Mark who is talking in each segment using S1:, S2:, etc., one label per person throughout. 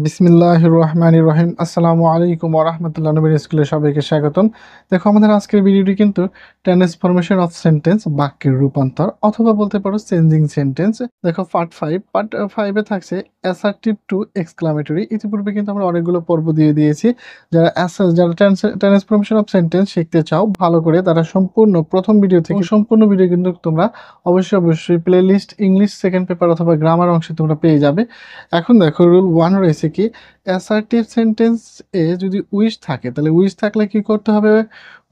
S1: বিসমিল্লাহির রহমানির রহিম। আসসালামু আলাইকুম ওয়া রাহমাতুল্লাহি নবীর স্কুলে সবাইকে স্বাগতম। দেখো আমাদের আজকের ভিডিওটি কিন্তু ট্রান্সফরমেশন অফ সেন্টেন্স, বাক্যের রূপান্তর অথবা বলতে পারো চেঞ্জিং সেন্টেন্স। দেখো পার্ট 5 এ থাকছে অ্যাসার্টিভ টু এক্সক্লামেটরি। ইতিপূর্বে কিন্তু আমরা অনেকগুলো পর্ব দিয়ে দিয়েছি। যারা ট্রান্সফরমেশন অফ সেন্টেন্স শিখতে চাও ভালো করে, তারা সম্পূর্ণ প্রথম ভিডিও থেকে সম্পূর্ণ ভিডিও কিন্তু তোমরা অবশ্যই প্লেলিস্ট ইংলিশ সেকেন্ড পেপার অথবা গ্রামার অংশে তোমরা পেয়ে যাবে। এখন দেখো রুল 1 রয়েছে কি, অ্যাসার্টিভ সেন্টেন্স এ যদি উইশ থাকে তাহলে উইশ থাকলে কি করতে হবে,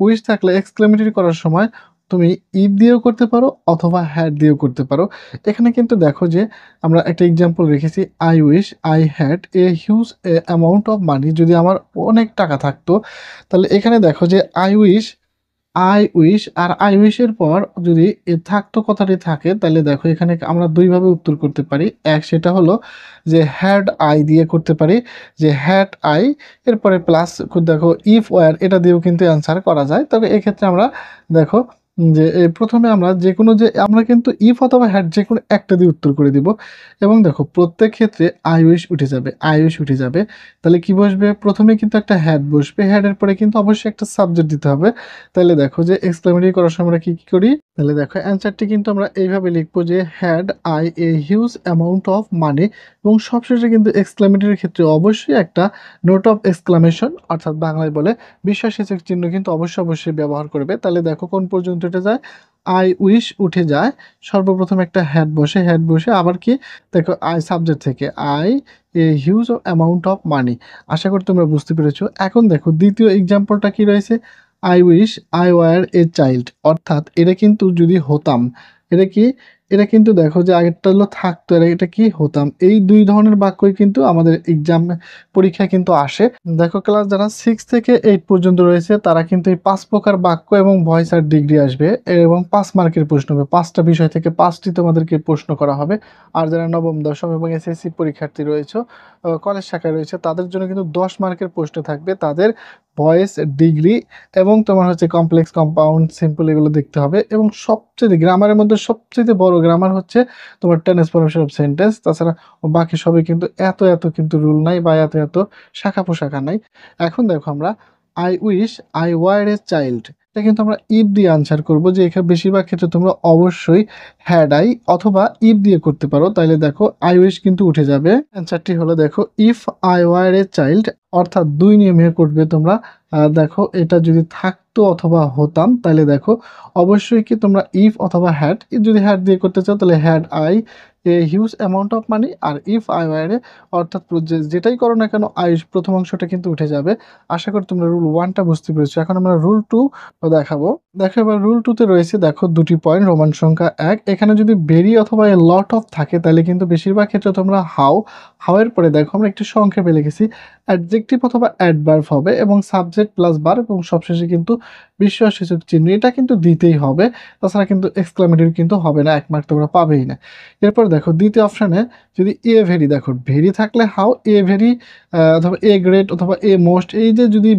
S1: উইশ থাকলে এক্সক্লেমেটরি করার সময় তুমি ইফ দিয়েও করতে পারো অথবা হ্যাড দিয়েও করতে পারো। এখানে কিন্তু দেখো যে আমরা একটা এক্সাম্পল রেখেছি, I wish I had a huge amount of মানি। যদি আমার অনেক টাকা থাকতো, তাহলে এখানে দেখো যে আই উইশ আর আই উইশের পর যদি থাকতো কথাটি থাকে, তাহলে দেখো এখানে আমরা দুইভাবে উত্তর করতে পারি। সেটা হলো যে হ্যাড আই দিয়ে করতে পারি, যে হ্যাড আই এরপরে প্লাস দেখো ইফ ওয়ার, এটা দিয়েও কিন্তু অ্যান্সার করা যায়। তবে এক্ষেত্রে আমরা দেখো যে প্রথমে আমরা কিন্তু ইফ অথবা হ্যাড যে কোনো একটা দিয়ে উত্তর করে দিব। এবং দেখো প্রত্যেক ক্ষেত্রে আই উইশ উঠে যাবে। তাহলে কি বসবে, প্রথমে কিন্তু একটা হ্যাড বসবে, হ্যাডের পরে কিন্তু অবশ্যই একটা সাবজেক্ট দিতে হবে। তাহলে দেখো যে এক্সক্লেমেটরি করার সময় আমরা কি করি, তাহলে দেখো অ্যান্সারটি কিন্তু আমরা এইভাবে লিখবো যে had I a huge amount of মানি। এবং সবশেষে কিন্তু এক্সক্লেমেটরির ক্ষেত্রে অবশ্যই একটা নোট অফ এক্সক্লামেশন, অর্থাৎ বাংলায় বলে বিস্ময়সূচক চিহ্ন কিন্তু অবশ্যই ব্যবহার করবে। তাহলে দেখো কোন পর্যন্ত এটা যায়, আই উইশ উঠে যায়, সর্বপ্রথম একটা হ্যাড বসে আবার কি, দেখো আই সাবজেক্ট থেকে I a huge amount of money. আশা করি তোমরা বুঝতে পেরেছো। এখন দেখো দ্বিতীয় এক্সাম্পলটা কি রয়েছে, I wish I were a child. অর্থাৎ এটা কিন্তু যদি হতাম, এটা কি, এটা কিন্তু দেখো যে আগেরটা হলো থাকতো, এটা কি হতাম। এই দুই ধরনের বাক্যই কিন্তু আমাদের এক্সাম পরীক্ষায় কিন্তু আসে। দেখো ক্লাস যারা 6 থেকে 8 পর্যন্ত রয়েছে, তারা কিন্তু এই 5 প্রকার বাক্য এবং ভয়েস আর ডিগ্রি আসবে এবং 5 মার্কের প্রশ্ন হবে। 5টা বিষয় থেকে 5টি তোমাদেরকে প্রশ্ন করা হবে। আর যারা নবম দশম এবং এসএসসি পরীক্ষার্থী রয়েছে, কলেজ শাখায় রয়েছে, তাদের জন্য কিন্তু 10 মার্কের প্রশ্ন থাকবে। তাদের ভয়েস, ডিগ্রি এবং তোমার হচ্ছে কমপ্লেক্স, কম্পাউন্ড, সিম্পল, এগুলো দেখতে হবে। এবং সবচেয়ে গ্রামারের মধ্যে সবচেয়ে বড় গ্রামার হচ্ছে তোমার ট্রান্সফরমেশন অফ সেন্টেন্স। তাছাড়া বাকি সবই কিন্তু এত কিন্তু রুল নাই বা এত শাখা পোশাখা নাই। এখন দেখো আমরা I wish I were a child, এটা কিন্তু আমরা ইফ দিয়ে আনসার করব। যে এখানে বেশিরভাগ ক্ষেত্রে তোমরা অবশ্যই হ্যাড আই অথবা ইফ দিয়ে করতে পারো। তাইলে দেখো আই উইশ কিন্তু উঠে যাবে। অ্যান্সারটি হলো দেখো if I were a child, অর্থাৎ দুই নিয়মে করবে তোমরা। দেখো এটা যদি থাকতো অথবা হতাম, তাহলে দেখো অবশ্যই কি তোমরা ইফ অথবা হ্যাড, যদি হ্যাড দিয়ে করতে চাও তাহলে had I a huge amount of money, আর ইফ আই ওয়ার এ, অর্থাৎ যেটাই করো না কেন আই প্রথম অংশটা কিন্তু উঠে যাবে। আশা করি তোমরা রুল 1টা বুঝতে পেরেছো। এখন আমরা রুল 2 দেখাবো। দেখো এবার রুল 2তে রয়েছে দেখো দুটি পয়েন্ট, রোমান সংখ্যা 1। এখানে যদি ভেরি অথবা এ লট অফ থাকে, তাহলে কিন্তু বেশিরভাগ ক্ষেত্রে তোমরা হাউ এর পরে দেখো আমরা একটু সংক্ষেপে লিখেছি অ্যাডজেক্টিভ অথবা অ্যাডভার্ব হবে এবং সাবজেক্ট প্লাস ভার্ব এবং সবশেষে কিন্তু বিস্ময়সূচক চিহ্ন, এটা কিন্তু দিতেই হবে। তাছাড়া কিন্তু এক্সক্লামেটরি কিন্তু হবে না, 1 মার্ক তোমরা পাবেই না। এরপর দেখো দ্বিতীয় অপশানে যদি এ ভেরি, দেখো ভেরি থাকলে হাউ, এ ভেরি অথবা এ গ্রেট অথবা এ মোস্ট, এই যে যদি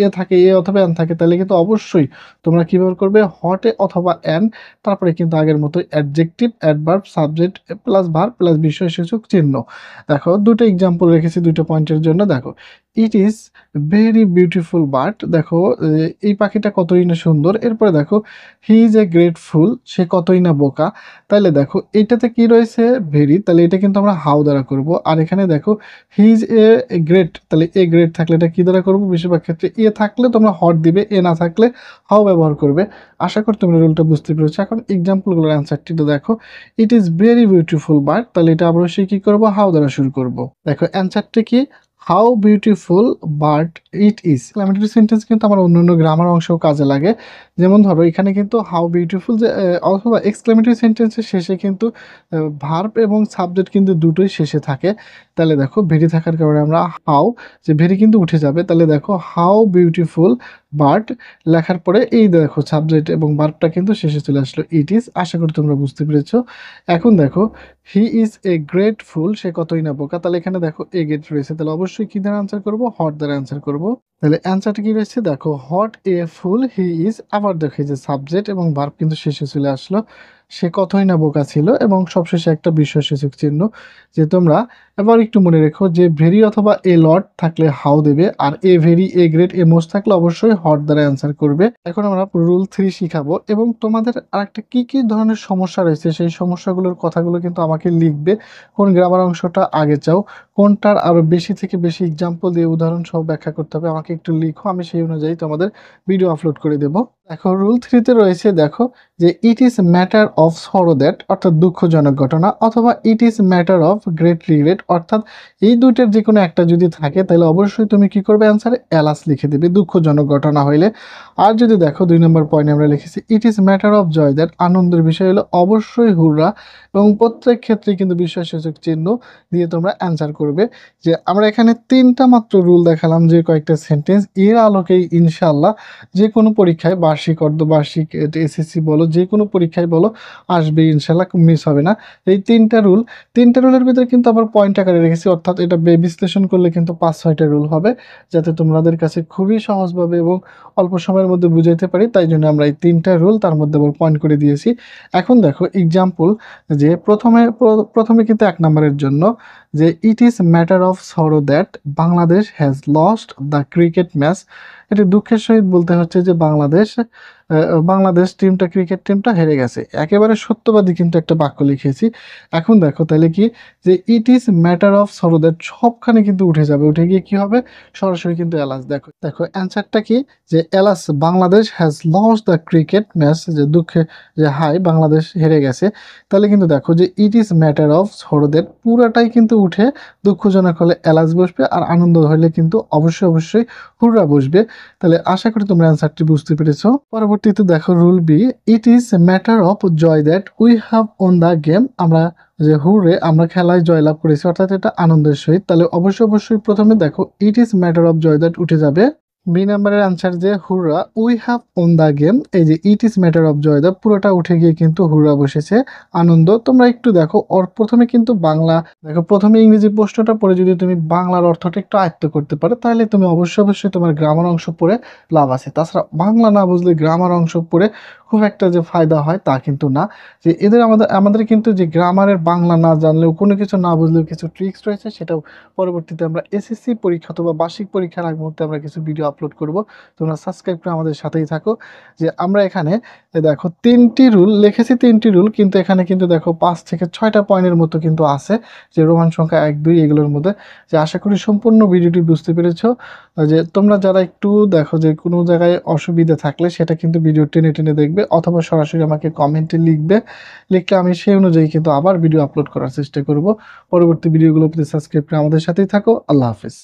S1: এ থাকে, এ অথবা এন থাকে, তাহলে কিন্তু অবশ্যই তোমরা কীভাবে করবে, হট এ অথবা এন, তারপরে কিন্তু আগের মতো adjective, adverb, subject plus verb plus বিস্ময়সূচক চিহ্ন। দেখো দুটো এক্সাম্পল রেখেছি দুটো পয়েন্টের জন্য। দেখো it is very beautiful bird, দেখো এই পাখিটা কতই না সুন্দর। এরপরে দেখো হি ইজ এ গ্রেট ফুল, সে কতই না বোকা। তাহলে দেখো এটাতে কি রয়েছে, ভেরি, তাহলে এটা কিন্তু আমরা হাউ দ্বারা করব। আর এখানে দেখো হি ইজ এ গ্রেট, তাহলে এ গ্রেট থাকলে এটা কি দ্বারা করবো, বেশিরভাগ ক্ষেত্রে এ থাকলে তোমরা হট দিবে, এ না থাকলে হাউ ব্যবহার করবে। আশা করি তোমরা রুলটা বুঝতে পেরেছো। এখন এক্সাম্পলগুলোর অ্যান্সারটি তো দেখো, it is very beautiful bird, তাহলে এটা অবশ্যই কি করবো, হাউ দ্বারা শুরু করব। দেখো অ্যান্সারটা কি, how beautiful bird it is. Exclamatory sentence কিন্তু আমার অন্যান্য গ্রামার অংশেও কাজে লাগে। যেমন ধরো এখানে কিন্তু হাউ বিউটিফুল, যে অথবা এক্সক্লামেটরি সেন্টেন্সের শেষে কিন্তু ভার্ব এবং সাবজেক্ট কিন্তু দুটোই শেষে থাকে। তাহলে দেখো ভেরি থাকার কারণে আমরা হাউ, যে ভেরি কিন্তু উঠে যাবে। তাহলে দেখো হাউ বিউটিফুল বার্ড লেখার পরে এই দেখো সাবজেক্ট এবং ভার্বটা কিন্তু শেষে চলে আসলো, ইট ইজ। আশা করি তোমরা বুঝতে পেরেছো। এখন দেখো হি ইজ এ গ্রেট ফুল, সে কতই না বোকা। তাহলে এখানে দেখো এ গ্রেট রয়েছে, তাহলে অবশ্যই কি দ্বারা আনসার করবো, হট দ্বারা আনসার করবো। তাহলে অ্যান্সারটা কি রয়েছে দেখো, what a full he is. আবার দেখো এই যে সাবজেক্ট এবং ভার্ব কিন্তু শেষে চলে আসলো। সে কতই না বোকা ছিল, এবং সবশেষে একটা বিস্ময়সূচক চিহ্ন। যে তোমরা এবার একটু মনে রেখো যে ভেরি অথবা এ লট থাকলে হাউ দেবে, আর a very, a great, a most থাকলে অবশ্যই হট দ্বারা অ্যান্সার করবে। এখন আমরা রুল 3 শিখাবো, এবং তোমাদের আরেকটা কি কি ধরনের সমস্যা রয়েছে সেই সমস্যাগুলোর কথাগুলো কিন্তু আমাকে লিখবে। কোন গ্রামার অংশটা আগে চাও, কোনটার আরো বেশি থেকে বেশি এক্সাম্পল দিয়ে উদাহরণ সহ ব্যাখ্যা করতে হবে, আমাকে একটু লিখো, আমি সেই অনুযায়ী তোমাদের ভিডিও আপলোড করে দেব। দেখো রুল 3তে রয়েছে, দেখো যে it is matter of sorrow that, অর্থাৎ দুঃখজনক ঘটনা, অথবা ইট is matter of great regret, অর্থাৎ এই দুইটার যে কোনো একটা যদি থাকে তাহলে অবশ্যই তুমি কি করবে, অ্যান্সারে এলাস লিখে দেবে দুঃখজনক ঘটনা হইলে। আর যদি দেখো 2 নম্বর পয়েন্টে আমরা লিখেছি it is matter of joy that, আনন্দের বিষয় হলো অবশ্যই হুররা, এবং প্রত্যেক ক্ষেত্রে কিন্তু বিস্ময়সূচক চিহ্ন দিয়ে তোমরা অ্যান্সার করবে। যে আমরা এখানে 3টা মাত্র রুল দেখালাম, যে কয়েকটা সেন্টেন্স, এর আলোকেই ইনশাআল্লাহ যে কোনো পরীক্ষায়, বার্ষিক, অর্ধবার্ষিক, এসএসসি বলো, যে কোনো পরীক্ষায় বলো, আসবে ইনশাআল্লাহ, মিস হবে না। এই 3টা রুলের ভিতরে কিন্তু আবার পয়েন্ট আকারে রেখেছি, অর্থাৎ এটা বিশ্লেষণ করলে কিন্তু 5-6টা রুল হবে, যাতে তোমাদের কাছে খুবই সহজভাবে এবং অল্প সময়ের মধ্যে বুঝাইতে পারি। তাই জন্য আমরা এই 3টা রুল তার মধ্যে আবার পয়েন্ট করে দিয়েছি। এখন দেখো এক্সাম্পল, যে প্রথমে কিন্তু 1 নম্বরের জন্য, যে it is matter of sorrow that Bangladesh has lost the cricket match. এটি দুঃখের সহিত বলতে হচ্ছে যে বাংলাদেশ টিমটা, ক্রিকেট টিমটা হেরে গেছে। একেবারে সত্যবাদী কিন্তু একটা বাক্য লিখেছি। এখন দেখো তাহলে কি, যে it is matter of sorrow that সবখানে কিন্তু উঠে যাবে, উঠে গিয়ে কি হবে, সরাসরি কিন্তু এলাস। দেখো দেখো অ্যান্সারটা কি, যে alas Bangladesh has lost the cricket match, যে দুঃখে, যে হাই বাংলাদেশ হেরে গেছে। তাহলে কিন্তু দেখো যে it is matter of sorrow that পুরাটাই কিন্তু উঠে দুঃখজনক হলে এলাস বসবে, আর আনন্দ হলে কিন্তু অবশ্যই হুররা বসবে। তাহলে আশা করি তোমরা অ্যান্সারটি বুঝতে পেরেছো। পরবর্তীতে দেখো rule B, it is matter of joy that we have won the game. আমরা যে হুররে, আমরা খেলায় জয়লাভ করেছি, অর্থাৎ এটা আনন্দের সহিত। তাহলে অবশ্যই প্রথমে দেখো it is matter of joy that উঠে যাবে। বি নাম্বারের আনসার যে hurrah we have won the game, এই যে it is matter of joy the পুরোটা উঠে গিয়ে কিন্তু হুররা বসেছে, আনন্দ। তোমরা একটু দেখো ওর প্রথমে কিন্তু বাংলা, দেখো প্রথমে ইংরেজি প্রশ্নটা পড়ে যদি তুমি বাংলার অর্থটা একটু আয়ত্ত করতে পারো, তাহলে তুমি অবশ্যই তোমার গ্রামার অংশ পড়ে লাভ আছে। তাছাড়া বাংলা না বুঝলে গ্রামার অংশ পড়ে খুব একটা যে ফায়দা হয় তা কিন্তু না। যে আমাদের কিন্তু যে গ্রামারের বাংলা না জানলেও, কোনো কিছু না বুঝলেও কিছু ট্রিক্স রয়েছে, সেটাও পরবর্তীতে আমরা এসএসসি পরীক্ষা অথবা বার্ষিক পরীক্ষার আগ মুহূর্তে আমরা কিছু ভিডিও আপলোড করব। তোমরা সাবস্ক্রাইব করে আমাদের সাথেই থাকো। যে আমরা এখানে দেখো 3টি রুল লিখেছি, 3টি রুল, কিন্তু এখানে কিন্তু দেখো 5 থেকে 6টা পয়েন্টের মতো কিন্তু আছে, যে রোমান সংখ্যা 1, 2 এগুলোর মধ্যে। যে আশা করি সম্পূর্ণ ভিডিওটি বুঝতে পেরেছো। যে তোমরা যারা একটু দেখো যে কোনো জায়গায় অসুবিধা থাকলে সেটা কিন্তু ভিডিও টেনে দেখবে, অথবা সরাসরি আমাকে কমেন্টে লিখবে। লিখলে আমি সেই অনুযায়ী কিন্তু আবার ভিডিও আপলোড করার চেষ্টা করব। পরবর্তী ভিডিওগুলো পেতে সাবস্ক্রাইব করে আমাদের সাথেই থাকো। আল্লাহ হাফেজ।